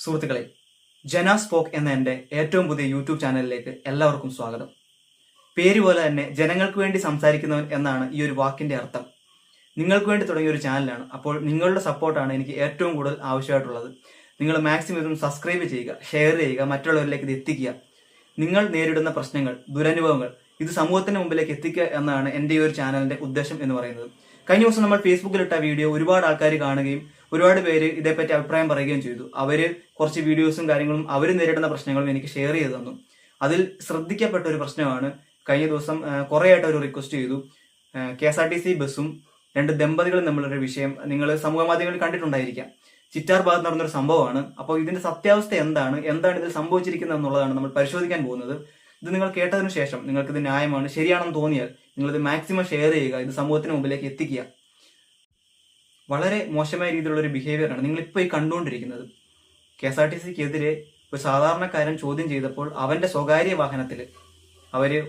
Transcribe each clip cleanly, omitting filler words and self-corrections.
സുഹൃത്തുക്കളെ, ജനാസ് സ്പോക്ക് എന്ന എൻ്റെ ഏറ്റവും പുതിയ യൂട്യൂബ് ചാനലിലേക്ക് എല്ലാവർക്കും സ്വാഗതം. പേര് പോലെ തന്നെ ജനങ്ങൾക്ക് വേണ്ടി സംസാരിക്കുന്നവൻ എന്നാണ് ഈ ഒരു വാക്കിന്റെ അർത്ഥം. നിങ്ങൾക്ക് വേണ്ടി തുടങ്ങിയ ഒരു ചാനലാണ്. അപ്പോൾ നിങ്ങളുടെ സപ്പോർട്ടാണ് എനിക്ക് ഏറ്റവും കൂടുതൽ ആവശ്യമായിട്ടുള്ളത്. നിങ്ങൾ മാക്സിമം ഇതും സബ്സ്ക്രൈബ് ചെയ്യുക, ഷെയർ ചെയ്യുക, മറ്റുള്ളവരിലേക്ക് ഇത് എത്തിക്കുക. നിങ്ങൾ നേരിടുന്ന പ്രശ്നങ്ങൾ, ദുരനുഭവങ്ങൾ ഇത് സമൂഹത്തിന് മുമ്പിലേക്ക് എത്തിക്കുക എന്നാണ് എൻ്റെ ഈ ഒരു ചാനലിന്റെ ഉദ്ദേശം എന്ന് പറയുന്നത്. കഴിഞ്ഞ ദിവസം നമ്മൾ ഫേസ്ബുക്കിലിട്ട വീഡിയോ ഒരുപാട് ആൾക്കാർ കാണുകയും ഒരുപാട് പേര് ഇതേപ്പറ്റി അഭിപ്രായം പറയുകയും ചെയ്തു. അവര് കുറച്ച് വീഡിയോസും കാര്യങ്ങളും അവർ നേരിടുന്ന പ്രശ്നങ്ങളും എനിക്ക് ഷെയർ ചെയ്തു തന്നു. അതിൽ ശ്രദ്ധിക്കപ്പെട്ട ഒരു പ്രശ്നമാണ് കഴിഞ്ഞ ദിവസം കുറെ ആയിട്ട് ഒരു റിക്വസ്റ്റ് ചെയ്തു. KSRTC ബസ്സും രണ്ട് ദമ്പതികളും തമ്മിലൊരു വിഷയം നിങ്ങൾ സമൂഹ മാധ്യമങ്ങളിൽ കണ്ടിട്ടുണ്ടായിരിക്കാം. ചിറ്റാർ ഭാഗത്ത് നടന്നൊരു സംഭവമാണ്. അപ്പോൾ ഇതിന്റെ സത്യാവസ്ഥ എന്താണ് ഇതിൽ സംഭവിച്ചിരിക്കുന്നത് എന്നുള്ളതാണ് നമ്മൾ പരിശോധിക്കാൻ പോകുന്നത്. ഇത് നിങ്ങൾ കേട്ടതിനു ശേഷം നിങ്ങൾക്ക് ഇത് ന്യായമാണ്, ശരിയാണെന്ന് തോന്നിയാൽ നിങ്ങളിത് മാക്സിമം ഷെയർ ചെയ്യുക, ഇത് സമൂഹത്തിന് മുമ്പിലേക്ക് എത്തിക്കുക. വളരെ മോശമായ രീതിയിലുള്ള ഒരു ബിഹേവിയറാണ് നിങ്ങളിപ്പോൾ ഈ കണ്ടുകൊണ്ടിരിക്കുന്നത്. KSRTCക്കെതിരെ ഒരു സാധാരണക്കാരൻ ചോദ്യം ചെയ്തപ്പോൾ അവന്റെ സ്വകാര്യ വാഹനത്തിൽ അവര്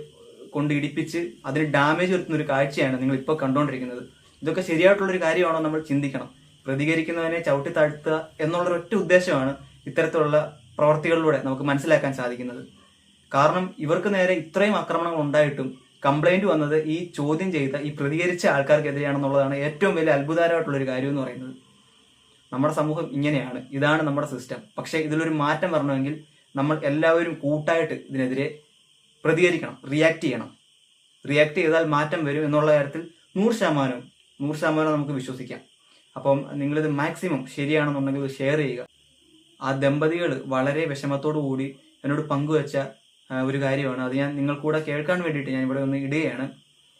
കൊണ്ട് ഇടിപ്പിച്ച് അതിന് ഡാമേജ് വരുത്തുന്ന ഒരു കാഴ്ചയാണ് നിങ്ങൾ ഇപ്പോൾ കണ്ടുകൊണ്ടിരിക്കുന്നത്. ഇതൊക്കെ ശരിയായിട്ടുള്ളൊരു കാര്യമാണോ നമ്മൾ ചിന്തിക്കണം. പ്രതികരിക്കുന്നവനെ ചവിട്ടി താഴ്ത്തുക എന്നുള്ളൊരു ഒറ്റ ഉദ്ദേശമാണ് ഇത്തരത്തിലുള്ള പ്രവർത്തികളിലൂടെ നമുക്ക് മനസ്സിലാക്കാൻ സാധിക്കുന്നത്. കാരണം ഇവർക്ക് നേരെ ഇത്രയും ആക്രമണങ്ങൾ ഉണ്ടായിട്ടും കംപ്ലൈന്റ് വന്നത് ഈ ചോദ്യം ചെയ്ത ഈ പ്രതികരിച്ച ആൾക്കാർക്കെതിരെയാണെന്നുള്ളതാണ് ഏറ്റവും വലിയ അത്ഭുതകരമായിട്ടുള്ളൊരു കാര്യം എന്ന് പറയുന്നത്. നമ്മുടെ സമൂഹം ഇങ്ങനെയാണ്, ഇതാണ് നമ്മുടെ സിസ്റ്റം. പക്ഷെ ഇതിലൊരു മാറ്റം വരണമെങ്കിൽ നമ്മൾ എല്ലാവരും കൂട്ടായിട്ട് ഇതിനെതിരെ പ്രതികരിക്കണം, റിയാക്ട് ചെയ്യണം. റിയാക്ട് ചെയ്താൽ മാറ്റം വരും എന്നുള്ള കാര്യത്തിൽ 100% നമുക്ക് വിശ്വസിക്കാം. അപ്പം നിങ്ങളിത് മാക്സിമം ശരിയാണെന്നുണ്ടെങ്കിൽ ഇത് ഷെയർ ചെയ്യുക. ആ ദമ്പതികൾ വളരെ വിഷമത്തോടു കൂടി എന്നോട് പങ്കുവെച്ച ഒരു കാര്യമാണ്. അത് ഞാൻ നിങ്ങൾക്കൂടെ കേൾക്കാൻ വേണ്ടിയിട്ട് ഞാൻ ഇവിടെ ഒന്ന് ഇടുകയാണ്.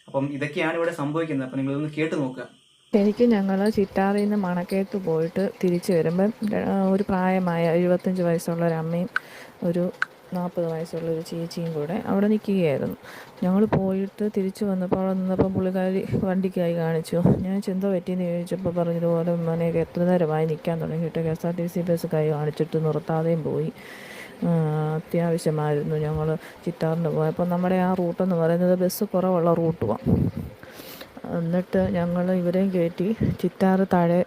അപ്പം ഇതൊക്കെയാണ് ഇവിടെ സംഭവിക്കുന്നത്. അപ്പം നിങ്ങളിതൊന്ന് കേട്ടു നോക്കുക. എനിക്ക് ഞങ്ങൾ ചിറ്റാറിൽ നിന്ന് മണക്കേത്ത് പോയിട്ട് തിരിച്ചു വരുമ്പം ഒരു പ്രായമായ 75 വയസ്സുള്ള ഒരു അമ്മയും ഒരു 40 വയസ്സുള്ള ഒരു ചേച്ചിയും കൂടെ അവിടെ നിൽക്കുകയായിരുന്നു. ഞങ്ങൾ പോയിട്ട് തിരിച്ചു വന്നപ്പോൾ അവിടെ നിന്നപ്പോൾ പുള്ളിക്കാരി വണ്ടിക്കായി കാണിച്ചു. ഞാൻ ചെന്തോ പറ്റിയെന്ന് ചോദിച്ചപ്പോൾ പറഞ്ഞതുപോലെ മോനെയൊക്കെ എത്ര നേരമായി നിൽക്കാൻ തുടങ്ങിയിട്ട് KSRTC ബസ് കൈ കാണിച്ചിട്ട് നിർത്താതെയും പോയി. അത്യാവശ്യമായിരുന്നു ഞങ്ങൾ ചിറ്റാറിന് പോയപ്പോൾ. നമ്മുടെ ആ റൂട്ടെന്ന് പറയുന്നത് ബസ് കുറവുള്ള റൂട്ടുമാണ്. എന്നിട്ട് ഞങ്ങൾ ഇവരെയും കയറ്റി ചിറ്റാറ് താഴെ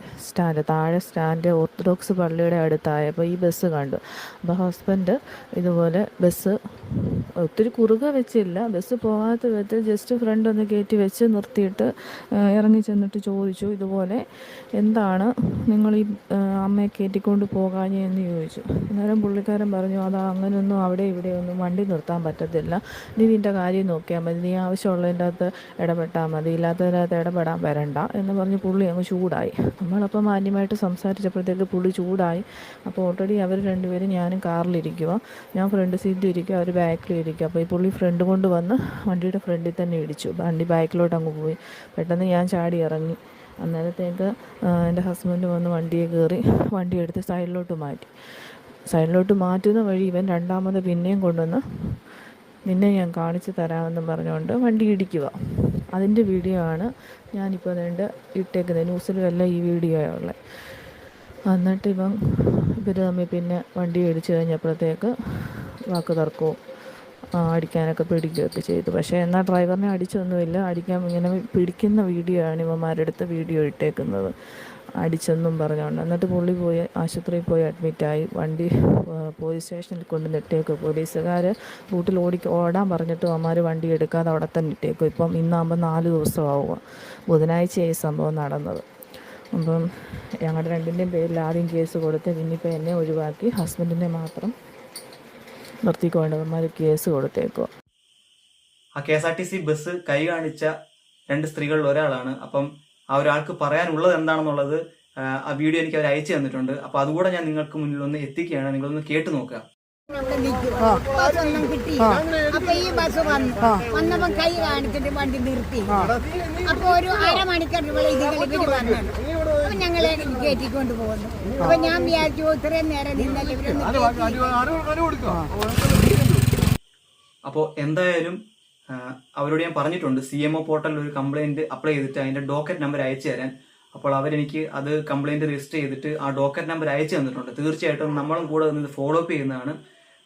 സ്റ്റാൻഡ് ഓർത്തഡോക്സ് പള്ളിയുടെ അടുത്തായപ്പോൾ ഈ ബസ് കണ്ടു. അപ്പോൾ ഹസ്ബൻഡ് ഇതുപോലെ ബസ് ഒത്തിരി കുറുകെ വെച്ചില്ല, ബസ് പോകാത്ത വിധത്തിൽ ജസ്റ്റ് ഫ്രണ്ട് ഒന്ന് കയറ്റി വെച്ച് നിർത്തിയിട്ട് ഇറങ്ങി ചെന്നിട്ട് ചോദിച്ചു, ഇതുപോലെ എന്താണ് നിങ്ങൾ ഈ അമ്മയെ കയറ്റിക്കൊണ്ട് പോകാഞ്ഞെന്ന് ചോദിച്ചു. അന്നേരം പുള്ളിക്കാരൻ പറഞ്ഞു, അതാ അങ്ങനെയൊന്നും അവിടെ ഇവിടെയൊന്നും വണ്ടി നിർത്താൻ പറ്റത്തില്ല, നീ നിൻ്റെ കാര്യം നോക്കിയാൽ മതി, നീ ആവശ്യമുള്ളതിൻ്റെ അകത്ത് ഇടപെട്ടാൽ മതി, ഇല്ലാത്തതിനകത്ത് ഇടപെടാൻ വരണ്ട എന്ന് പറഞ്ഞ് പുള്ളി അങ്ങ് ചൂടായി. നമ്മളപ്പോൾ മാന്യമായിട്ട് സംസാരിച്ചപ്പോഴത്തേക്ക് പുള്ളി ചൂടായി. അപ്പോൾ ഓൾറെഡി അവർ രണ്ടുപേരും ഞാനും കാറിലിരിക്കുക, ഞാൻ ഫ്രണ്ട് സീറ്റിൽ ഇരിക്കുക, അവർ ബാക്കിൽ ഇരിക്കുക. അപ്പോൾ ഈ പുള്ളി ഫ്രണ്ട് കൊണ്ട് വന്ന് വണ്ടിയുടെ ഫ്രണ്ടിൽ തന്നെ ഇടിച്ചു. വണ്ടി ബാക്കിലോട്ട് അങ്ങ് പോയി. പെട്ടെന്ന് ഞാൻ ചാടി ഇറങ്ങി. അന്നേരത്തേക്ക് എൻ്റെ ഹസ്ബൻഡ് വന്ന് വണ്ടിയെ കയറി വണ്ടിയെടുത്ത് സൈഡിലോട്ട് മാറ്റുന്ന വഴി ഇവൻ രണ്ടാമത് പിന്നെയും കൊണ്ടുവന്ന് നിന്നെ ഞാൻ കാണിച്ചു തരാമെന്നും പറഞ്ഞുകൊണ്ട് വണ്ടി ഇടിക്കുക. അതിൻ്റെ വീഡിയോ ആണ് ഞാനിപ്പോൾ ഇട്ടേക്കുന്നത്. ന്യൂസിലും എല്ലാം ഈ വീഡിയോ ഉള്ളത്. എന്നിട്ട് ഇവർ തമ്മിൽ പിന്നെ വണ്ടി ഇടിച്ചു കഴിഞ്ഞപ്പോഴത്തേക്ക് വാക്ക് തർക്കവും അടിക്കാനൊക്കെ പിടിക്കുകയൊക്കെ ചെയ്തു. പക്ഷേ എന്നാൽ ഡ്രൈവറിനെ അടിച്ചൊന്നുമില്ല. അടിക്കാൻ ഇങ്ങനെ പിടിക്കുന്ന വീഡിയോ ആണ് ഇവന്മാരുടെ അടുത്ത് വീഡിയോ ഇട്ടേക്കുന്നത്, അടിച്ചെന്നും പറഞ്ഞുകൊണ്ട്. എന്നിട്ട് പുള്ളി പോയി ആശുപത്രിയിൽ പോയി അഡ്മിറ്റായി. വണ്ടി പോലീസ് സ്റ്റേഷനിൽ കൊണ്ട് ഇട്ടേക്കും. പോലീസുകാർ റൂട്ടിൽ ഓടാൻ പറഞ്ഞിട്ട് അവന്മാർ വണ്ടി എടുക്കാതെ അവിടെ തന്നെ ഇട്ടേക്കും. ഇപ്പം ഇന്നാകുമ്പോൾ 4 ദിവസമാവുക. ബുധനാഴ്ചയായി സംഭവം നടന്നത്. അപ്പം ഞങ്ങളുടെ രണ്ടിൻ്റെയും പേരിൽ ആദ്യം കേസ് കൊടുത്ത് പിന്നിപ്പോൾ എന്നെ ഒഴിവാക്കി ഹസ്ബൻഡിനെ മാത്രം നിർത്തിക്കൊണ്ടവന്മാർ കേസ് കൊടുത്തേക്കുക. ആ KSRTC ബസ് കൈ കാണിച്ച 2 സ്ത്രീകളിൽ ഒരാളാണ്. അപ്പം ആ ഒരാൾക്ക് പറയാനുള്ളത് എന്താണെന്നുള്ളത് ആ വീഡിയോ എനിക്ക് അവർ അയച്ചു തന്നിട്ടുണ്ട്. അപ്പൊ അതുകൂടെ ഞാൻ നിങ്ങൾക്ക് മുന്നിൽ ഒന്ന് എത്തിക്കുകയാണ്. നിങ്ങളൊന്ന് കേട്ടു നോക്കുക. ബസ്സൊന്നും കിട്ടിയില്ല. അപ്പൊ ഈ ബസ് വന്നപ്പോ കൈ കാണിച്ചിട്ട് വണ്ടി നിർത്തി. അപ്പൊ ഒരു അരമണിക്കൂർ ഇവര് വന്നു. അപ്പൊ ഞങ്ങളെ കയറ്റിക്കൊണ്ട് പോകുന്നു. അപ്പൊ ഞാൻ വിചാരിച്ചു ഇത്രയും നേരം നിന്നല്ലേ ഇവരൊന്ന്. അപ്പോൾ എന്തായാലും അവരോട് ഞാൻ പറഞ്ഞിട്ടുണ്ട് CMO പോർട്ടലിൽ ഒരു കംപ്ലൈന്റ് അപ്ലൈ ചെയ്തിട്ട് അതിന്റെ ഡോക്കറ്റ് നമ്പർ അയച്ചു തരാൻ. അപ്പോൾ അവരെനിക്ക് അത് കംപ്ലൈന്റ് രജിസ്റ്റർ ചെയ്തിട്ട് ആ ഡോക്കറ്റ് നമ്പർ അയച്ചു തന്നിട്ടുണ്ട്. തീർച്ചയായിട്ടും നമ്മളും കൂടെ ഇത് ഫോളോ അപ്പ് ചെയ്യുന്നതാണ്.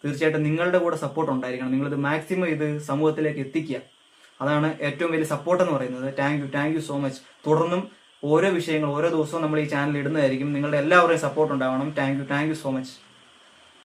തീർച്ചയായിട്ടും നിങ്ങളുടെ കൂടെ സപ്പോർട്ട് ഉണ്ടായിരിക്കണം. നിങ്ങളിത് മാക്സിമം ഇത് സമൂഹത്തിലേക്ക് എത്തിക്കുക. അതാണ് ഏറ്റവും വലിയ സപ്പോർട്ട് എന്ന് പറയുന്നത്. Thank you so much. തുടർന്നും ഓരോ വിഷയങ്ങൾ ഓരോ ദിവസവും നമ്മൾ ഈ ചാനൽ ഇടുന്നതായിരിക്കും. നിങ്ങളുടെ എല്ലാവരുടെയും സപ്പോർട്ട് ഉണ്ടാവണം. Thank you so much.